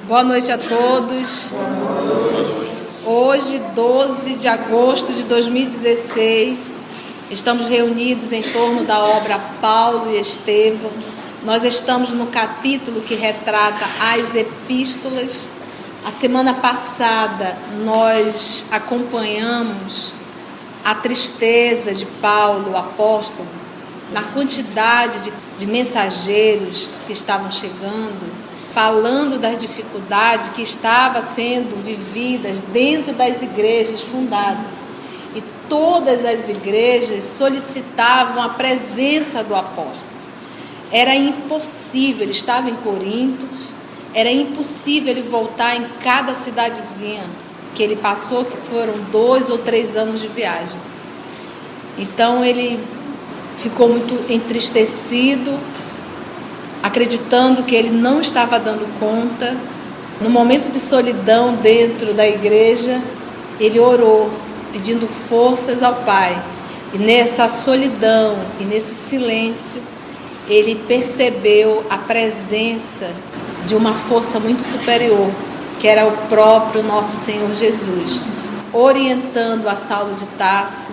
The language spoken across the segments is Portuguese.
Boa noite a todos. Hoje, 12 de agosto de 2016, estamos reunidos em torno da obra Paulo e Estevão. Nós estamos no capítulo que retrata as epístolas. A semana passada, nós acompanhamos a tristeza de Paulo, o apóstolo, na quantidade de mensageiros que estavam chegando, falando das dificuldades que estavam sendo vividas dentro das igrejas fundadas. E todas as igrejas solicitavam a presença do apóstolo. Era impossível, ele estava em Corinto, era impossível ele voltar em cada cidadezinha que ele passou, que foram 2 ou 3 anos de viagem. Então ele ficou muito entristecido, acreditando que ele não estava dando conta. No momento de solidão dentro da igreja, ele orou, pedindo forças ao Pai. E nessa solidão e nesse silêncio, ele percebeu a presença de uma força muito superior, que era o próprio nosso Senhor Jesus, orientando a Saulo de Tarso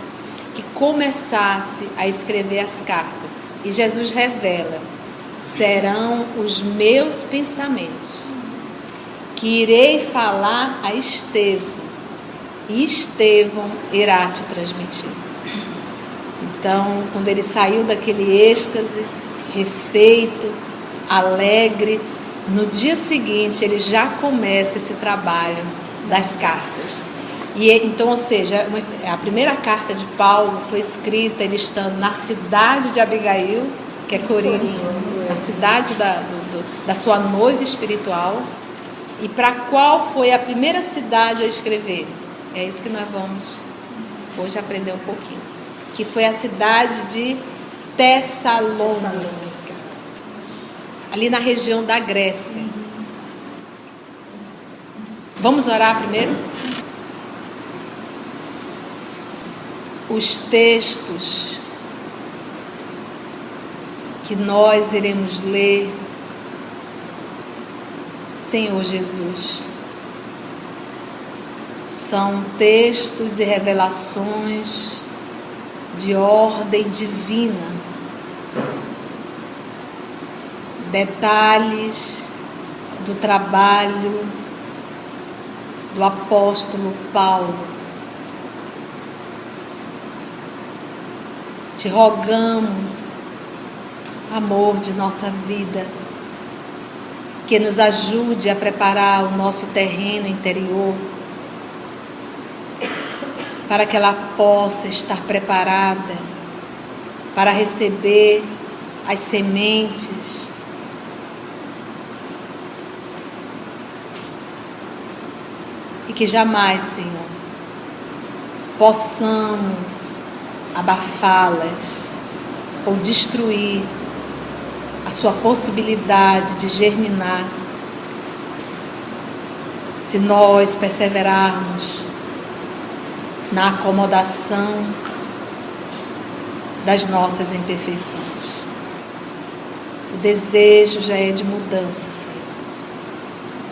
que começasse a escrever as cartas. E Jesus revela: serão os meus pensamentos que irei falar a Estevão, e Estevão irá te transmitir. Então, quando ele saiu daquele êxtase, refeito, alegre, no dia seguinte ele já começa esse trabalho das cartas. E então, ou seja, a primeira carta de Paulo foi escrita ele estando na cidade de Abigail, que é Corinto, a cidade da sua noiva espiritual. E para qual foi a primeira cidade a escrever? É isso que nós vamos hoje aprender um pouquinho. Que foi a cidade de Tessalônica, ali na região da Grécia. Vamos orar primeiro? Os textos que nós iremos ler, Senhor Jesus, são textos e revelações de ordem divina, detalhes do trabalho do apóstolo Paulo. Te rogamos, amor de nossa vida, que nos ajude a preparar o nosso terreno interior, para que ela possa estar preparada para receber as sementes e que jamais, Senhor, possamos abafá-las ou destruir a sua possibilidade de germinar, se nós perseverarmos na acomodação das nossas imperfeições. O desejo já é de mudança, Senhor.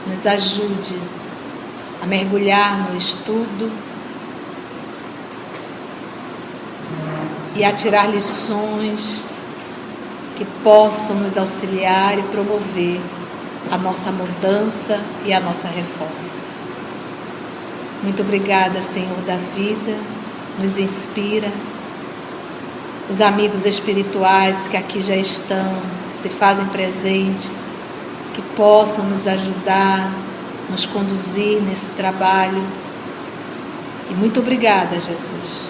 Nos ajude a mergulhar no estudo e a tirar lições que possam nos auxiliar e promover a nossa mudança e a nossa reforma. Muito obrigada, Senhor da vida, nos inspira. Os amigos espirituais que aqui já estão, que se fazem presente, que possam nos ajudar, nos conduzir nesse trabalho. E muito obrigada, Jesus,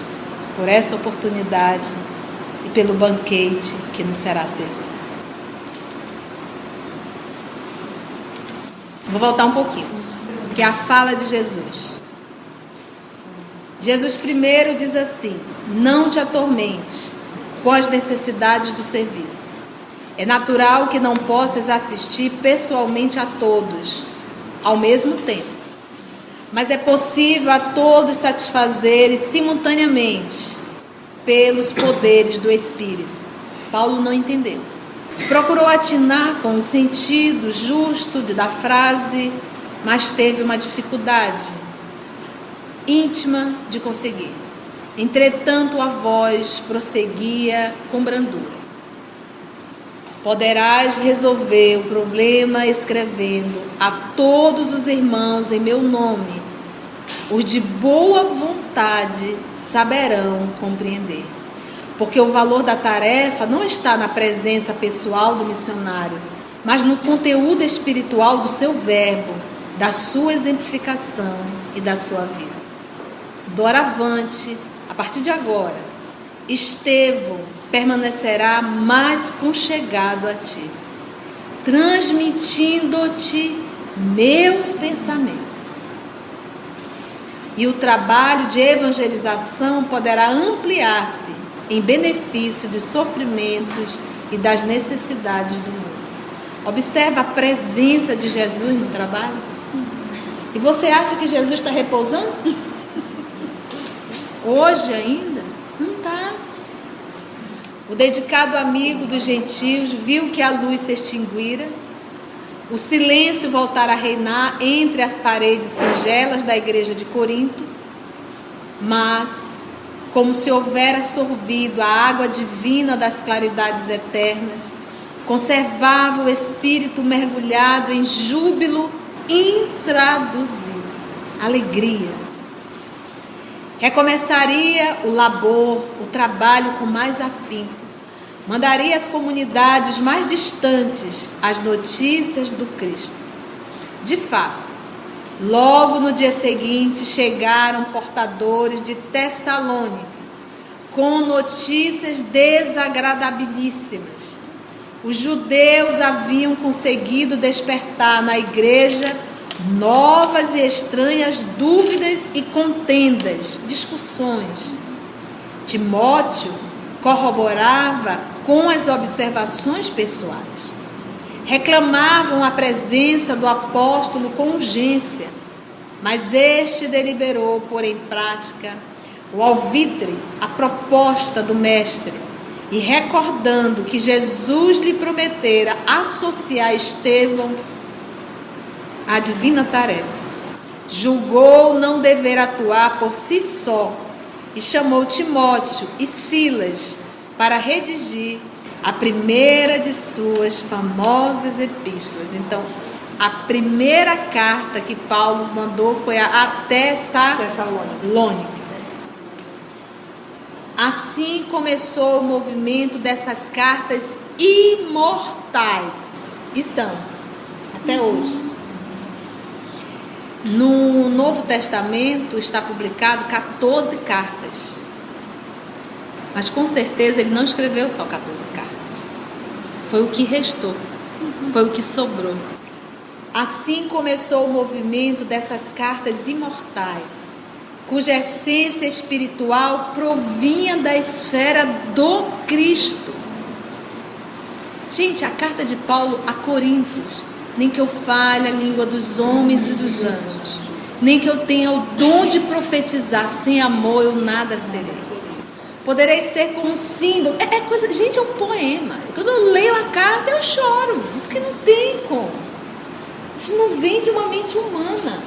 por essa oportunidade e pelo banquete que nos será servido. Vou voltar um pouquinho, que é a fala de Jesus. Jesus primeiro diz assim: não te atormente com as necessidades do serviço. É natural que não possas assistir pessoalmente a todos ao mesmo tempo, mas é possível a todos satisfazer simultaneamente pelos poderes do Espírito. Paulo não entendeu. Procurou atinar com o sentido justo da frase mas teve uma dificuldade íntima de conseguir. Entretanto, a voz prosseguia com brandura. Poderás resolver o problema escrevendo a todos os irmãos em meu nome. Os de boa vontade saberão compreender. Porque o valor da tarefa não está na presença pessoal do missionário, mas no conteúdo espiritual do seu verbo, da sua exemplificação e da sua vida. Doravante, a partir de agora, Estevão permanecerá mais conchegado a ti, transmitindo-te meus pensamentos. E o trabalho de evangelização poderá ampliar-se em benefício dos sofrimentos e das necessidades do mundo. Observa a presença de Jesus no trabalho. E você acha que Jesus está repousando? Hoje ainda? Não está. O dedicado amigo dos gentios viu que a luz se extinguira, o silêncio voltara a reinar entre as paredes singelas da igreja de Corinto, mas, como se houvera sorvido a água divina das claridades eternas, conservava o espírito mergulhado em júbilo intraduzível, alegria. Recomeçaria o labor, o trabalho com mais afinco. Mandaria às comunidades mais distantes as notícias do Cristo. De fato, logo no dia seguinte chegaram portadores de Tessalônica com notícias desagradabilíssimas. Os judeus haviam conseguido despertar na igreja novas e estranhas dúvidas e contendas, discussões. Timóteo corroborava com as observações pessoais. Reclamavam a presença do apóstolo com urgência, mas este deliberou pôr em prática o alvitre, a proposta do mestre, e recordando que Jesus lhe prometera associar Estevão à divina tarefa, julgou não dever atuar por si só e chamou Timóteo e Silas para redigir a primeira de suas famosas epístolas. Então, a primeira carta que Paulo mandou foi a Tessalônica. Assim começou o movimento dessas cartas imortais, e são, até hoje. No Novo Testamento está publicado 14 cartas, mas com certeza ele não escreveu só 14 cartas, foi o que restou, foi o que sobrou. Assim começou o movimento dessas cartas imortais, cuja essência espiritual provinha da esfera do Cristo. Gente, a carta de Paulo a Coríntios: nem que eu fale a língua dos homens e dos anjos, nem que eu tenha o dom de profetizar, sem amor eu nada serei. Poderei ser como um símbolo, coisa, gente, é um poema. Quando eu leio a carta eu choro, porque não tem como. Isso não vem de uma mente humana.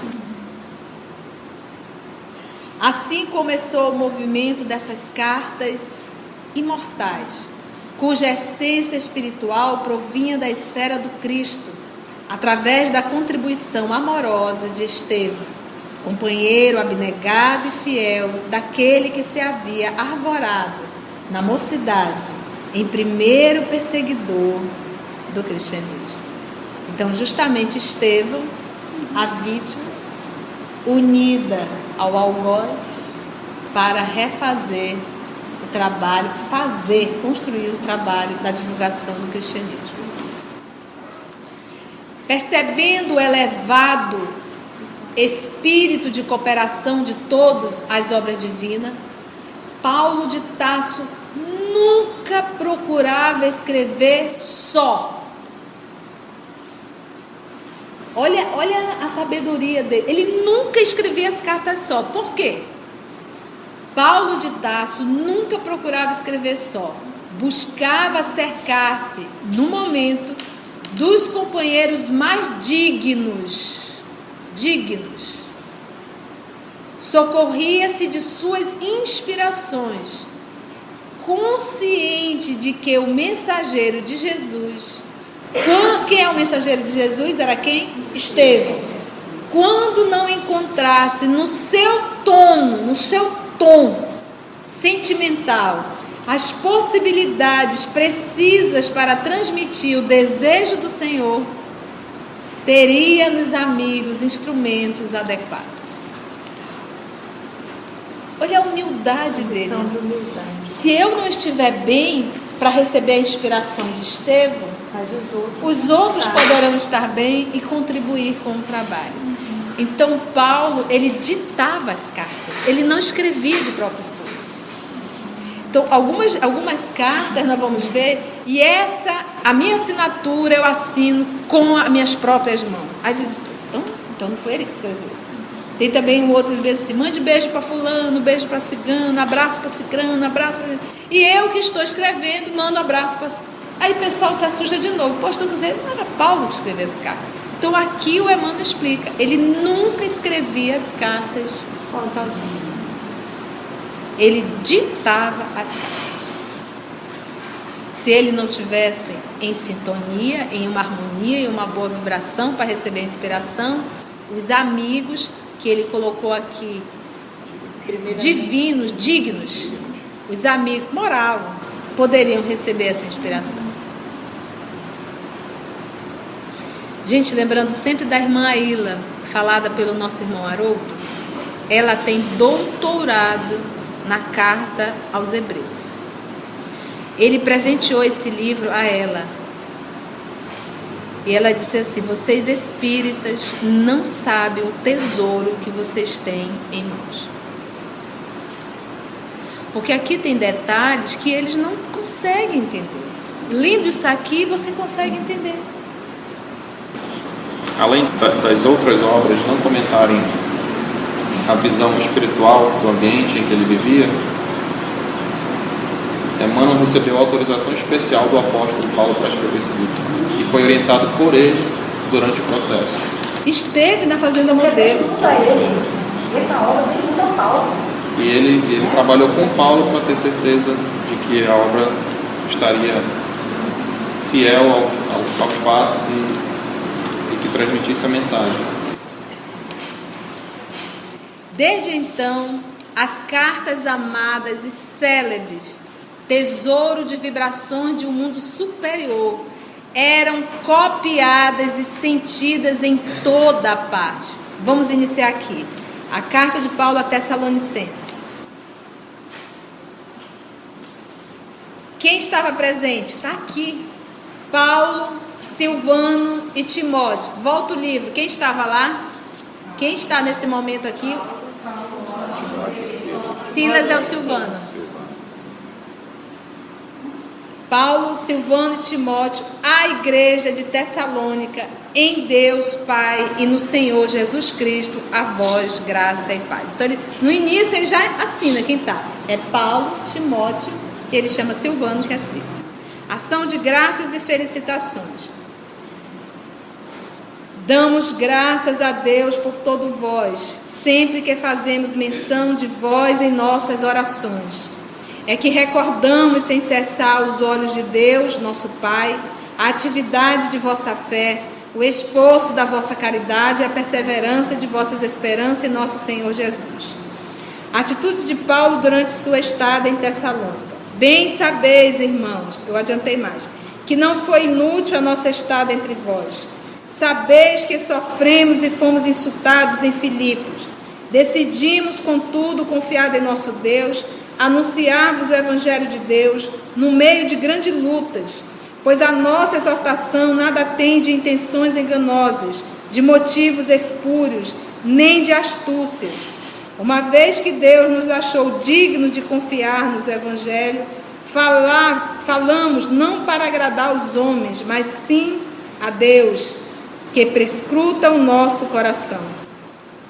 Assim começou o movimento dessas cartas imortais, cuja essência espiritual provinha da esfera do Cristo, através da contribuição amorosa de Estevão, companheiro abnegado e fiel daquele que se havia arvorado na mocidade em primeiro perseguidor do cristianismo. Então, justamente Estevão, a vítima, unida ao algoz para refazer o trabalho, construir o trabalho da divulgação do cristianismo. Percebendo o elevado espírito de cooperação de todos às obras divinas, Paulo de Tarso nunca procurava escrever só. Olha a sabedoria dele. Ele nunca escrevia as cartas só. Por quê? Paulo de Tarso nunca procurava escrever só. Buscava cercar-se, no momento, dos companheiros mais dignos dignos. Socorria-se de suas inspirações, consciente de que o mensageiro de Jesus, quem é o mensageiro de Jesus? Era quem? Estevão. Quando não encontrasse no seu tom sentimental, as possibilidades precisas para transmitir o desejo do Senhor, teria nos amigos instrumentos adequados. Olha a humildade dele. Se eu não estiver bem para receber a inspiração de Estevão, os outros poderão estar bem e contribuir com o trabalho. Então Paulo, ele ditava as cartas, ele não escrevia de próprio punho. Então algumas cartas nós vamos ver, e a minha assinatura eu assino com as minhas próprias mãos. Aí você diz, então não foi ele que escreveu. Tem também um outro que diz assim, mande beijo para fulano, beijo para cigano, abraço para cicrano, abraço para... E eu que estou escrevendo, mando abraço para... Aí o pessoal se assusta de novo. Pô, estou dizendo, não era Paulo que escreveu esse carta. Então aqui o Emmanuel explica, ele nunca escrevia as cartas sozinho. Ele ditava as cartas. Se ele não tivesse em sintonia, em uma harmonia e uma boa vibração para receber a inspiração, os amigos que ele colocou aqui, divinos, dignos, os amigos, moral, poderiam receber essa inspiração. Gente, lembrando sempre da irmã Aila, falada pelo nosso irmão Haroldo, ela tem doutorado na carta aos Hebreus. Ele presenteou esse livro a ela. E ela disse assim, vocês espíritas não sabem o tesouro que vocês têm em mãos. Porque aqui tem detalhes que eles não conseguem entender. Lendo isso aqui, você consegue entender. Além das outras obras não comentarem a visão espiritual do ambiente em que ele vivia, Emmanuel recebeu autorização especial do apóstolo Paulo para escrever esse livro. E foi orientado por ele durante o processo. Esteve na Fazenda Modelo. Essa obra vem muito Paulo. E ele trabalhou com Paulo para ter certeza de que a obra estaria fiel aos fatos e que transmitisse a mensagem. Desde então, as cartas amadas e célebres, tesouro de vibrações de um mundo superior, eram copiadas e sentidas em toda a parte. Vamos iniciar aqui. A carta de Paulo a Tessalonicenses. Quem estava presente? Está aqui. Paulo, Silvano e Timóteo. Volta o livro. Quem estava lá? Quem está nesse momento aqui? Silas é o Silvano. Paulo, Silvano e Timóteo, a igreja de Tessalônica, em Deus Pai e no Senhor Jesus Cristo, a vós graça e paz. Então, no início ele já assina quem está. É Paulo, Timóteo, e ele chama Silvano que assina. Ação de graças e felicitações. Damos graças a Deus por todo vós, sempre que fazemos menção de vós em nossas orações. É que recordamos sem cessar aos olhos de Deus, nosso Pai, a atividade de vossa fé, o esforço da vossa caridade e a perseverança de vossas esperanças em nosso Senhor Jesus. A atitude de Paulo durante sua estada em Tessalônica. Bem sabeis, irmãos, eu adiantei mais, que não foi inútil a nossa estada entre vós. Sabeis que sofremos e fomos insultados em Filipos. Decidimos, contudo, confiado em nosso Deus, anunciar-vos o Evangelho de Deus no meio de grandes lutas, pois a nossa exortação nada tem de intenções enganosas, de motivos espúrios, nem de astúcias. Uma vez que Deus nos achou dignos de confiar-nos o Evangelho, falamos não para agradar os homens, mas sim a Deus, que prescruta o nosso coração.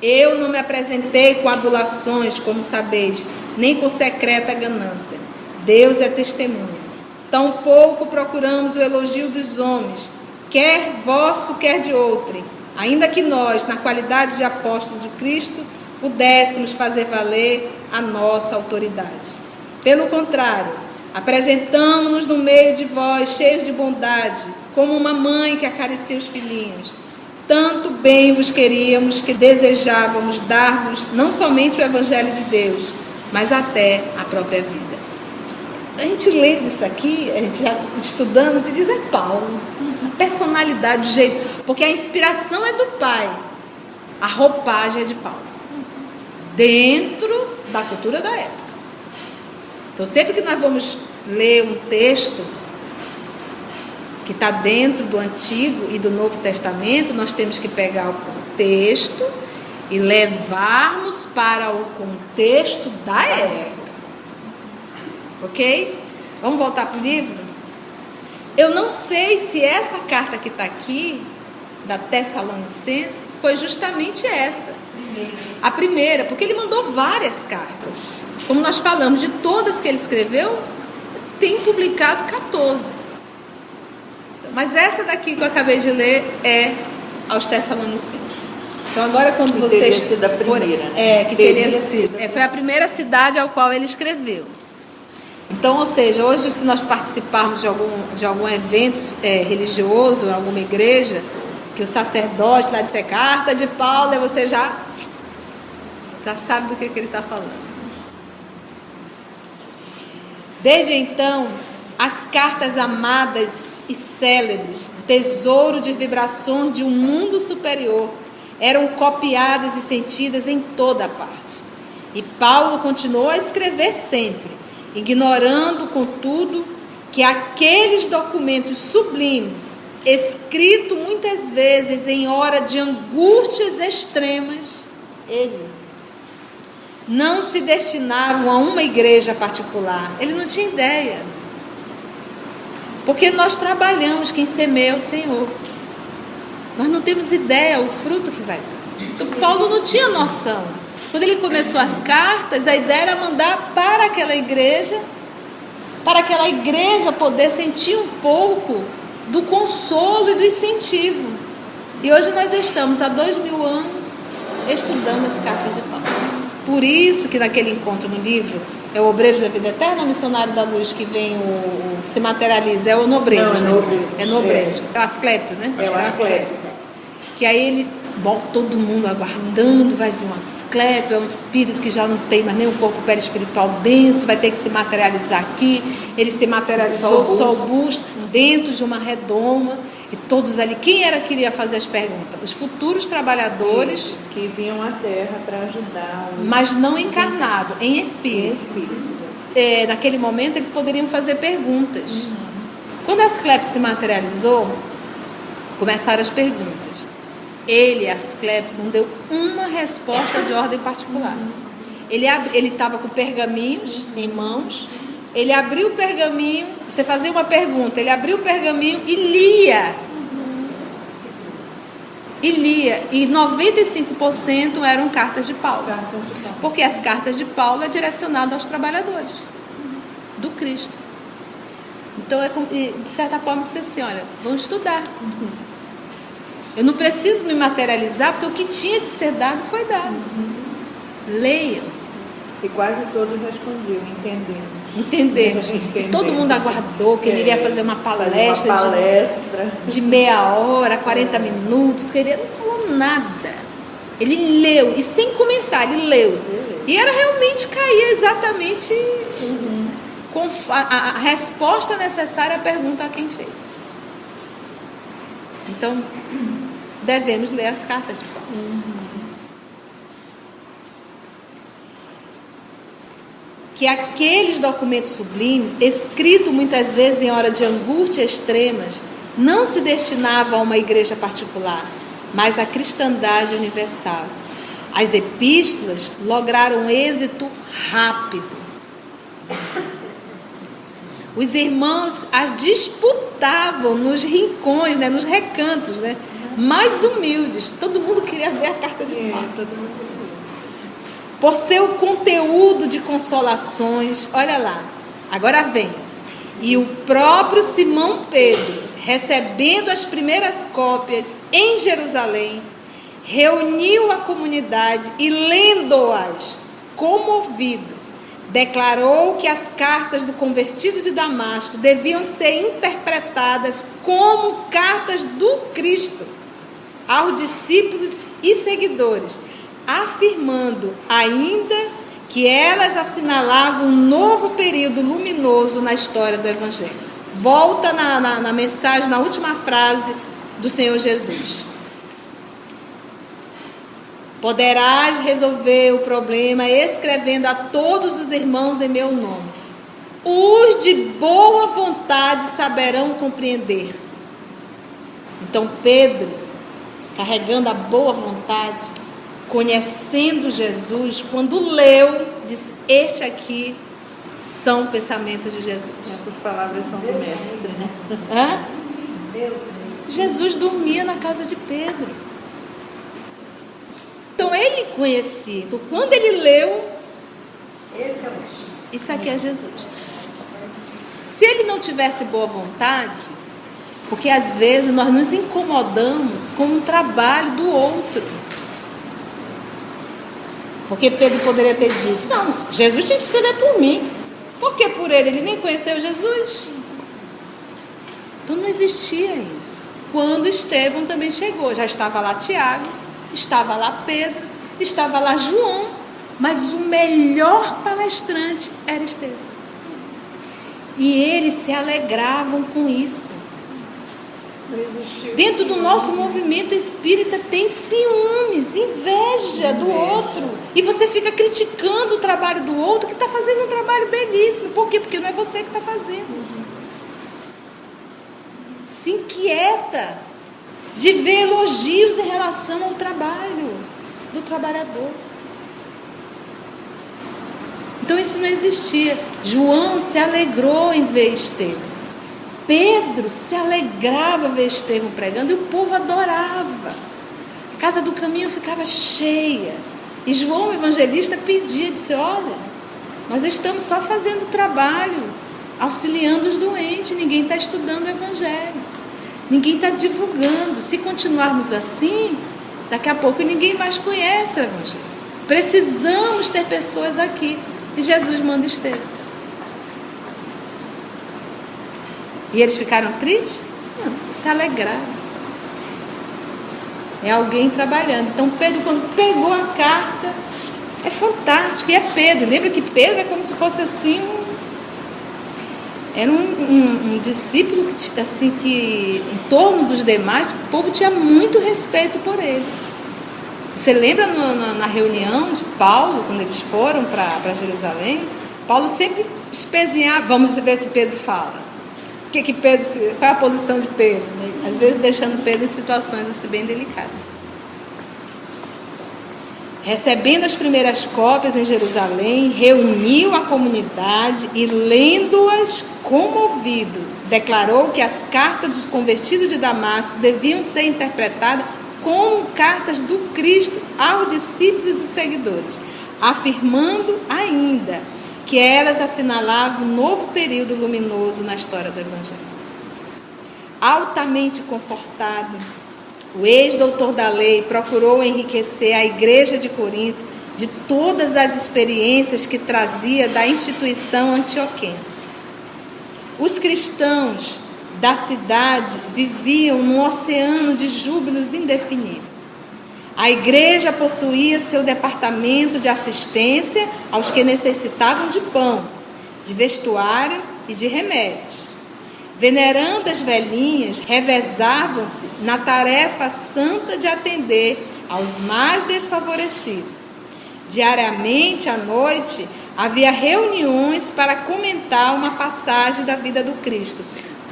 Eu não me apresentei com adulações, como sabeis, nem com secreta ganância. Deus é testemunha. Tampouco procuramos o elogio dos homens, quer vosso, quer de outrem, ainda que nós, na qualidade de apóstolo de Cristo, pudéssemos fazer valer a nossa autoridade. Pelo contrário, apresentamo-nos no meio de vós, cheios de bondade, como uma mãe que acaricia os filhinhos. Tanto bem vos queríamos que desejávamos dar-vos não somente o Evangelho de Deus, mas até a própria vida. A gente lê isso aqui, a gente já estudando, te diz é Paulo. A personalidade, o jeito, porque a inspiração é do Pai, a roupagem é de Paulo, dentro da cultura da época. Então, sempre que nós vamos ler um texto que está dentro do Antigo e do Novo Testamento, nós temos que pegar o contexto e levarmos para o contexto da época. Ok? Vamos voltar para o livro? Eu não sei se essa carta que está aqui, da Tessalonicense, foi justamente essa. A primeira, porque ele mandou várias cartas. Como nós falamos, de todas que ele escreveu, tem publicado 14. Mas essa daqui que eu acabei de ler é aos Tessalonicenses. Então agora quando vocês teria sido a primeira, que teria sido. Foi a primeira cidade ao qual ele escreveu. Então, ou seja, hoje se nós participarmos de algum evento religioso, em alguma igreja, que o sacerdote lá disser carta de Paulo, você já sabe do que ele está falando. Desde então, as cartas amadas e célebres, tesouro de vibrações de um mundo superior, eram copiadas e sentidas em toda a parte. E Paulo continuou a escrever sempre, ignorando, contudo, que aqueles documentos sublimes, escritos muitas vezes em hora de angústias extremas, ele não se destinavam a uma igreja particular. Ele não tinha ideia. Porque nós trabalhamos, quem semeia é o Senhor. Nós não temos ideia o fruto que vai dar. Então Paulo não tinha noção. Quando ele começou as cartas, a ideia era mandar para aquela igreja poder sentir um pouco do consolo e do incentivo. E hoje nós estamos há 2000 anos estudando as cartas de Paulo. Por isso que naquele encontro no livro, é o Obreiros da Vida Eterna, o Missionário da Luz, que vem, se materializa, é o Nobreiros, né? É Nobreiros, é o Asclepio, né? É o Asclepio. Que aí ele, todo mundo aguardando, vai vir um Asclepio, é um espírito que já não tem mais nem um corpo perispiritual denso, vai ter que se materializar aqui. Ele se materializou, só o busto, dentro de uma redoma, e todos ali, quem era que iria fazer as perguntas? Os futuros trabalhadores que vinham à Terra para ajudar. Mas não encarnado, em espírito. Em espírito. Naquele momento eles poderiam fazer perguntas. Quando Asclepio se materializou, começaram as perguntas. Ele, Asclepio, não deu uma resposta de ordem particular. Ele estava com pergaminhos em mãos. Ele abriu o pergaminho, você fazia uma pergunta, ele abriu o pergaminho e lia. E 95% eram cartas de Paulo. Porque as cartas de Paulo é direcionado aos trabalhadores do Cristo. Então, de certa forma, você assim, olha, vamos estudar. Eu não preciso me materializar, porque o que tinha de ser dado foi dado. Leiam. E quase todos respondiam, Entendemos. E todo mundo aguardou que ele iria fazer uma palestra, de meia hora, 40 minutos, que ele não falou nada. Ele leu, e sem comentar, ele leu. E era realmente, caía exatamente com a resposta necessária à pergunta a quem fez. Então, devemos ler as cartas de Paulo. Que aqueles documentos sublimes, escritos muitas vezes em hora de angústia extremas, não se destinavam a uma igreja particular, mas à cristandade universal. As epístolas lograram êxito rápido. Os irmãos as disputavam nos rincões, nos recantos, mais humildes. Todo mundo queria ver a carta de Paulo. Por seu conteúdo de consolações, olha lá, agora vem. E o próprio Simão Pedro recebendo as primeiras cópias em Jerusalém, reuniu a comunidade e, lendo-as, comovido, declarou que as cartas do convertido de Damasco deviam ser interpretadas como cartas do Cristo aos discípulos e seguidores, afirmando ainda que elas assinalavam um novo período luminoso na história do Evangelho. Volta na mensagem, na última frase do Senhor Jesus. Poderás resolver o problema escrevendo a todos os irmãos em meu nome. Os de boa vontade saberão compreender. Então Pedro, carregando a boa vontade, conhecendo Jesus, quando leu, disse: este aqui são pensamentos de Jesus. Essas palavras são do mestre, né? Jesus dormia na casa de Pedro. Então ele conhecia. Então quando ele leu, Esse é o mestre. isso aqui é Jesus. Se ele não tivesse boa vontade, porque às vezes nós nos incomodamos com o trabalho do outro. Porque Pedro poderia ter dito: não, Jesus tinha que escrever por mim. Por que por ele? Ele nem conheceu Jesus. Então não existia isso. Quando Estevão também chegou, já estava lá Tiago, estava lá Pedro, estava lá João, mas o melhor palestrante era Estevão. E eles se alegravam com isso. Dentro do nosso movimento espírita tem ciúmes, inveja do outro. E você fica criticando o trabalho do outro que está fazendo um trabalho belíssimo. Por quê? Porque não é você que está fazendo. Se inquieta de ver elogios em relação ao trabalho do trabalhador. Então isso não existia. João se alegrou em ver Estevão. Pedro se alegrava ver Estevão pregando e o povo adorava. A casa do caminho ficava cheia. E João, o evangelista, pedia, disse: olha, nós estamos só fazendo trabalho, auxiliando os doentes, ninguém está estudando o evangelho, ninguém está divulgando. Se continuarmos assim, daqui a pouco ninguém mais conhece o evangelho. Precisamos ter pessoas aqui. E Jesus manda Estevão. E eles ficaram tristes? Não, se alegraram. É alguém trabalhando. Então Pedro, quando pegou a carta, é fantástico. E é Pedro. Lembra que Pedro é como se fosse assim era um discípulo que, assim, que em torno dos demais, o povo tinha muito respeito por ele. Você lembra na reunião de Paulo, quando eles foram para Jerusalém? Paulo sempre espezinhava. Vamos ver o que Pedro fala. Qual é a posição de Pedro? Né? Às vezes deixando Pedro em situações assim, bem delicadas. Recebendo as primeiras cópias em Jerusalém, reuniu a comunidade e, lendo-as, comovido, declarou que as cartas dos convertidos de Damasco deviam ser interpretadas como cartas do Cristo aos discípulos e seguidores, afirmando ainda que elas assinalavam um novo período luminoso na história do Evangelho. Altamente confortado, o ex-doutor da lei procurou enriquecer a igreja de Corinto de todas as experiências que trazia da instituição antioquense. Os cristãos da cidade viviam num oceano de júbilos indefiníveis. A igreja possuía seu departamento de assistência aos que necessitavam de pão, de vestuário e de remédios. Venerandas velhinhas revezavam-se na tarefa santa de atender aos mais desfavorecidos. Diariamente, à noite, havia reuniões para comentar uma passagem da vida do Cristo.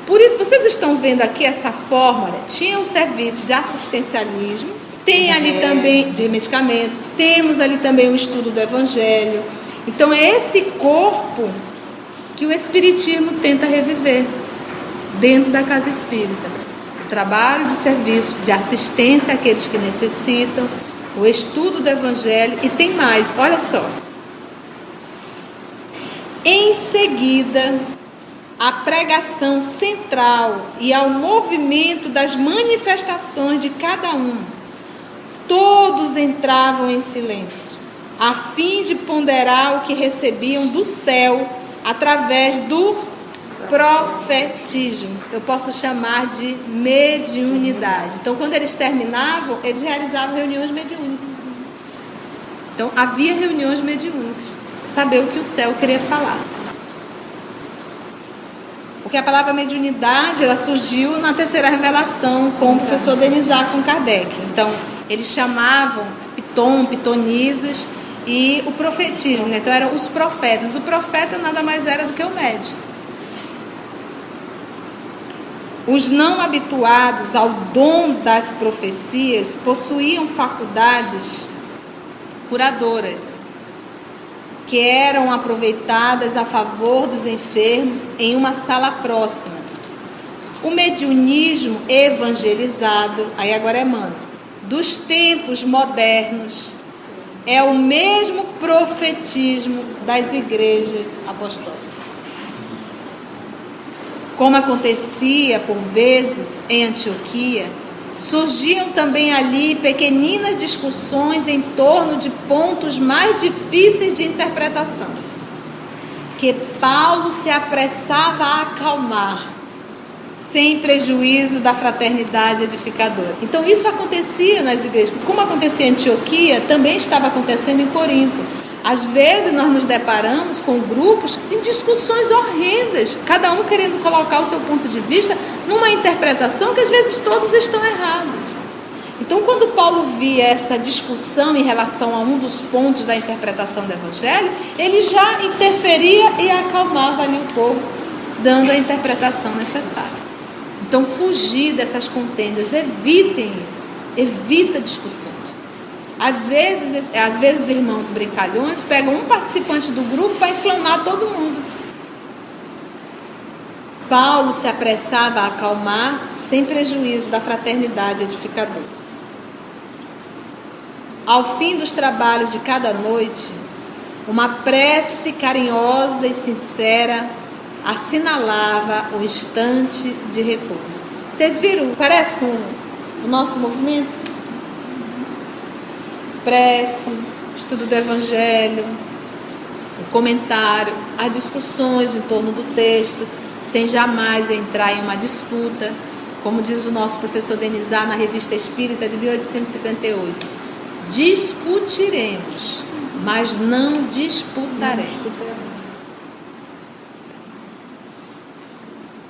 Por isso, vocês estão vendo aqui essa fórmula. Tinha um serviço de assistencialismo, tem ali também de medicamento, temos ali também o estudo do Evangelho. Então é esse corpo que o Espiritismo tenta reviver dentro da casa espírita. O trabalho de serviço, de assistência àqueles que necessitam, o estudo do Evangelho e tem mais, olha só. Em seguida, à pregação central e ao movimento das manifestações de cada um, todos entravam em silêncio, a fim de ponderar o que recebiam do céu através do profetismo. Eu posso chamar de mediunidade. Então, quando eles terminavam, eles realizavam reuniões mediúnicas. Então, havia reuniões mediúnicas, saber o que o céu queria falar. Porque a palavra mediunidade, ela surgiu na terceira revelação com o professor Denisar com Kardec. Então, eles chamavam pitonisas e o profetismo, né? Então eram os profetas. O profeta nada mais era do que o médium. Os não habituados ao dom das profecias possuíam faculdades curadoras, que eram aproveitadas a favor dos enfermos em uma sala próxima. O mediunismo evangelizado, aí agora é Emmanuel, dos tempos modernos, é o mesmo profetismo das igrejas apostólicas. Como acontecia por vezes em Antioquia, surgiam também ali pequeninas discussões em torno de pontos mais difíceis de interpretação, que Paulo se apressava a acalmar, sem prejuízo da fraternidade edificadora. Então isso acontecia nas igrejas. Como acontecia em Antioquia, também estava acontecendo em Corinto. Às vezes nós nos deparamos com grupos em discussões horrendas, cada um querendo colocar o seu ponto de vista numa interpretação que às vezes todos estão errados. Então, quando Paulo via essa discussão em relação a um dos pontos da interpretação do Evangelho, ele já interferia e acalmava ali o povo, dando a interpretação necessária. Então, fugir dessas contendas, evitem isso, evita discussões. Às vezes, irmãos brincalhões pegam um participante do grupo para inflamar todo mundo. Paulo se apressava a acalmar, sem prejuízo da fraternidade edificadora. Ao fim dos trabalhos de cada noite, uma prece carinhosa e sincera assinalava o instante de repouso. Vocês viram? Parece com o nosso movimento? Prece, estudo do Evangelho, o comentário, as discussões em torno do texto, sem jamais entrar em uma disputa, como diz o nosso professor Denisar na Revista Espírita de 1858. Discutiremos, mas não disputaremos.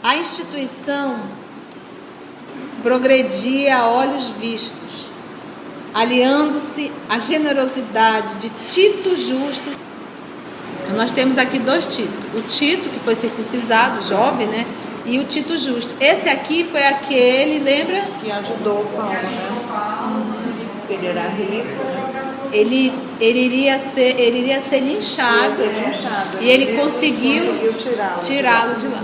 A instituição progredia a olhos vistos, aliando-se à generosidade de Tito Justo. Então, nós temos aqui dois Titos. O Tito, que foi circuncisado, jovem, né? E o Tito Justo. Esse aqui foi aquele, lembra? Que ajudou o Paulo, né? Ele era rico. Ele iria ser linchado. E ele conseguiu tirá-lo de lá.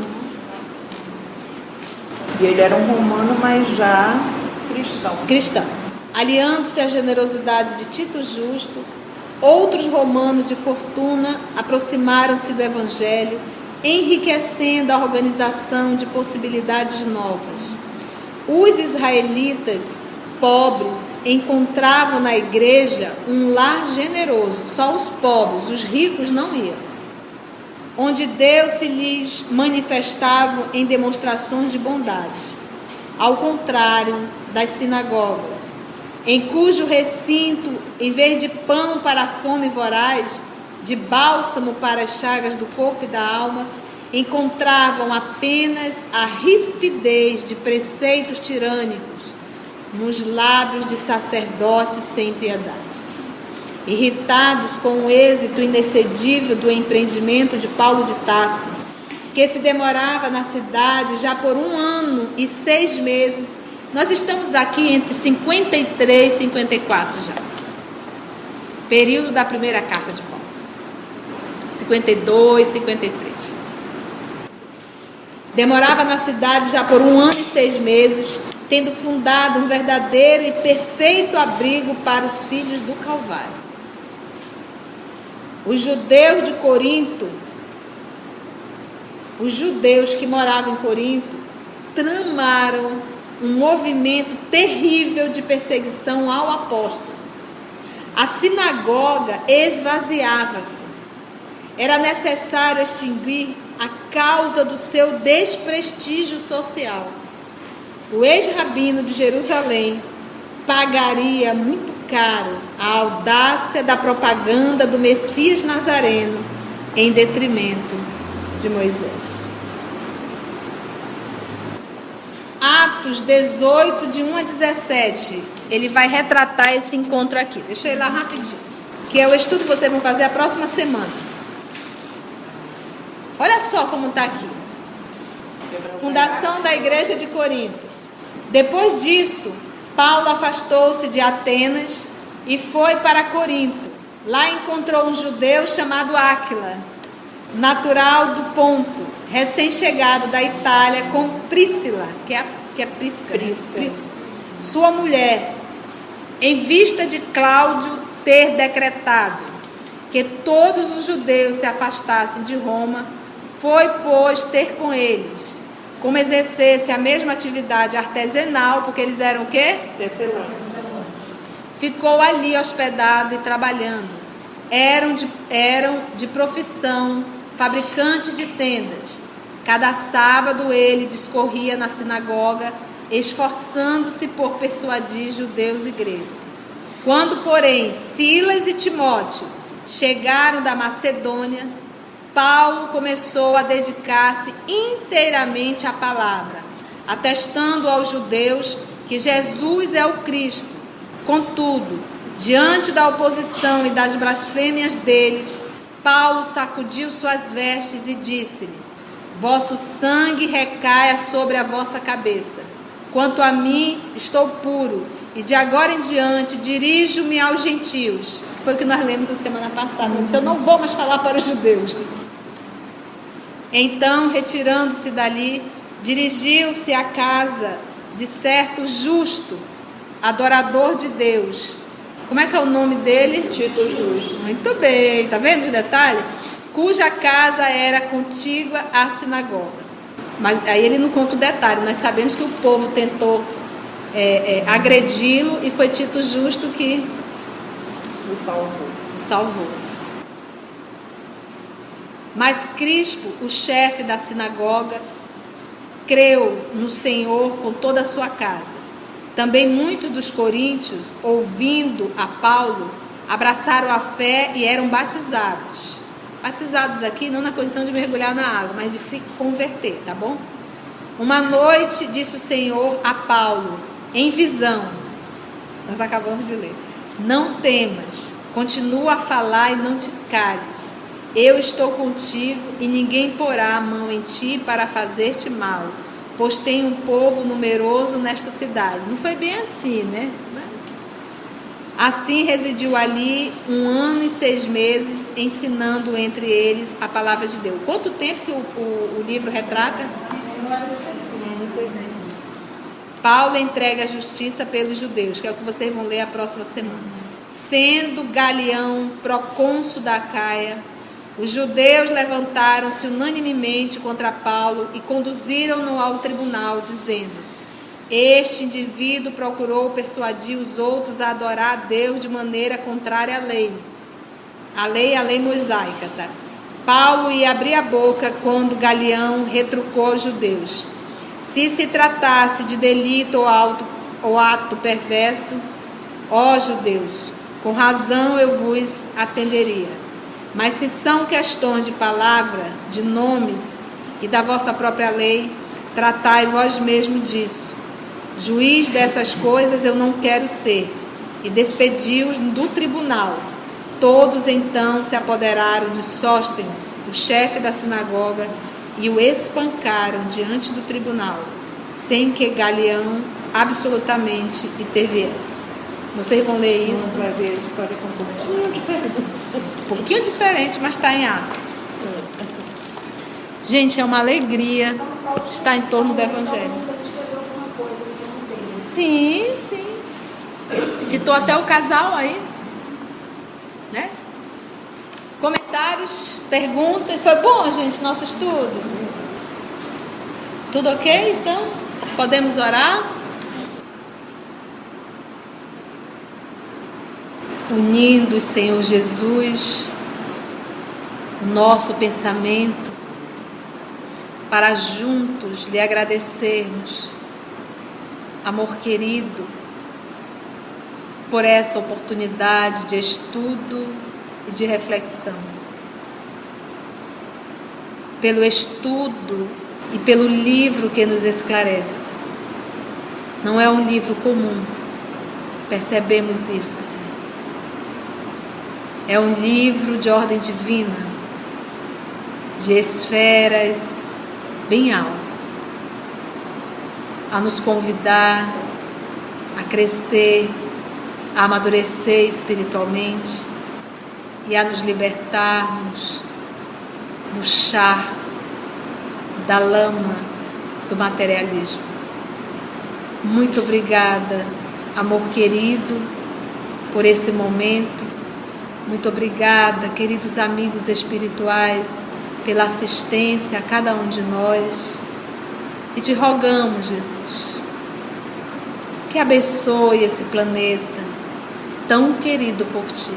E ele era um romano, mas já cristão. Aliando-se à generosidade de Tito Justo, outros romanos de fortuna aproximaram-se do Evangelho, enriquecendo a organização de possibilidades novas. Os israelitas pobres encontravam na igreja um lar generoso, só os pobres, os ricos não iam, onde Deus se lhes manifestava em demonstrações de bondade, ao contrário das sinagogas, em cujo recinto, em vez de pão para a fome voraz, de bálsamo para as chagas do corpo e da alma, encontravam apenas a rispidez de preceitos tirânicos nos lábios de sacerdotes sem piedade. Irritados com o êxito inexcedível do empreendimento de Paulo de Tarso, que se demorava na cidade já por 1 ano e 6 meses, nós estamos aqui entre 53 e 54 já. Período da primeira carta de Paulo. 52, 53. Demorava na cidade já por 1 ano e 6 meses, tendo fundado um verdadeiro e perfeito abrigo para os filhos do Calvário. Os judeus de Corinto os judeus que moravam em Corinto tramaram um movimento terrível de perseguição ao apóstolo. A sinagoga esvaziava-se. Era necessário extinguir a causa do seu desprestígio social. O ex-rabino de Jerusalém pagaria muito caro a audácia da propaganda do Messias Nazareno em detrimento de Moisés. Atos 18, de 1 a 17, ele vai retratar esse encontro aqui. Deixa eu ir lá rapidinho, que é o estudo que vocês vão fazer a próxima semana. Olha só como está aqui. Fundação da igreja de Corinto. Depois disso, Paulo afastou-se de Atenas e foi para Corinto. Lá encontrou um judeu chamado Áquila, natural do Ponto, recém-chegado da Itália, com Príscila, que é Prisca, sua mulher, em vista de Cláudio ter decretado que todos os judeus se afastassem de Roma, foi, pois, ter com eles, como exercesse a mesma atividade artesanal, porque eles eram o quê? Tecelãs. Ficou ali hospedado e trabalhando. Eram de profissão fabricantes de tendas. Cada sábado ele discorria na sinagoga, esforçando-se por persuadir judeus e gregos. Quando, porém, Silas e Timóteo chegaram da Macedônia, Paulo começou a dedicar-se inteiramente à palavra, atestando aos judeus que Jesus é o Cristo. Contudo, diante da oposição e das blasfêmias deles, Paulo sacudiu suas vestes e disse-lhe: vosso sangue recaia sobre a vossa cabeça. Quanto a mim, estou puro, e de agora em diante dirijo-me aos gentios. Foi o que nós lemos a semana passada. Ele disse: eu não vou mais falar para os judeus. Então, retirando-se dali, dirigiu-se à casa de certo justo, adorador de Deus. Como é que é o nome dele? Tito Justo. Muito bem, tá vendo os detalhes? Cuja casa era contígua à sinagoga. Mas aí ele não conta o detalhe. Nós sabemos que o povo tentou agredi-lo e foi Tito Justo que o salvou. Mas Crispo, o chefe da sinagoga, creu no Senhor com toda a sua casa. Também muitos dos coríntios, ouvindo a Paulo, abraçaram a fé e eram batizados. Batizados aqui não na condição de mergulhar na água, mas de se converter, tá bom? Uma noite disse o Senhor a Paulo, em visão, nós acabamos de ler: não temas, continua a falar e não te cales. Eu estou contigo e ninguém porá a mão em ti para fazer-te mal, pois tem um povo numeroso nesta cidade. Não foi bem assim, né? Assim residiu ali 1 ano e 6 meses, ensinando entre eles a palavra de Deus. Quanto tempo que o livro retrata? Paulo entrega a justiça pelos judeus, que é o que vocês vão ler a próxima semana. Sendo Galião procônsul da Acaia, os judeus levantaram-se unanimemente contra Paulo e conduziram-no ao tribunal, dizendo: este indivíduo procurou persuadir os outros a adorar a Deus de maneira contrária à lei. A lei mosaica, tá? Paulo ia abrir a boca quando Galião retrucou aos judeus: se se tratasse de delito ou ato perverso, ó judeus, com razão eu vos atenderia. Mas se são questões de palavra, de nomes e da vossa própria lei, tratai vós mesmo disso. Juiz dessas coisas eu não quero ser. E despediu-os do tribunal. Todos então se apoderaram de Sóstenes, o chefe da sinagoga, e o espancaram diante do tribunal, sem que Galião absolutamente interviesse. Vocês vão ler isso. Vai ver a história com um pouquinho diferente. Um pouquinho diferente, mas está em Atos. Gente, é uma alegria estar em torno do Evangelho. Sim, sim. Citou até o casal aí, né? Comentários, perguntas. Foi bom, gente, nosso estudo? Tudo ok? Então, podemos orar? Unindo, Senhor Jesus, o nosso pensamento, para juntos lhe agradecermos, amor querido, por essa oportunidade de estudo e de reflexão. Pelo estudo e pelo livro que nos esclarece. Não é um livro comum, percebemos isso, Senhor. É um livro de ordem divina, de esferas bem altas, a nos convidar a crescer, a amadurecer espiritualmente e a nos libertarmos do charco, da lama do materialismo. Muito obrigada, amor querido, por esse momento. Muito obrigada, queridos amigos espirituais, pela assistência a cada um de nós. E te rogamos, Jesus, que abençoe esse planeta tão querido por ti,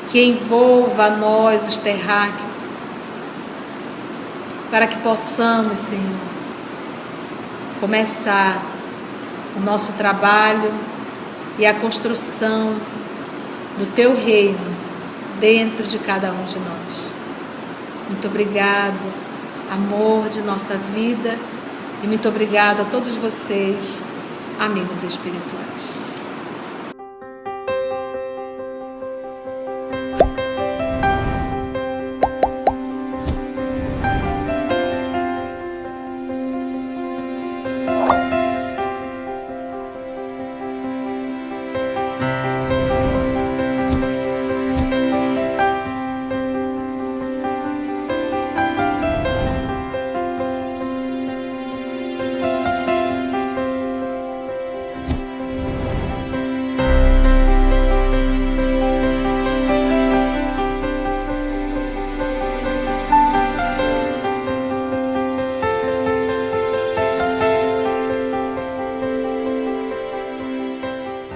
que envolva a nós, os terráqueos, para que possamos, Senhor, começar o nosso trabalho e a construção do teu reino dentro de cada um de nós. Muito obrigado, amor de nossa vida, e muito obrigado a todos vocês, amigos espirituais.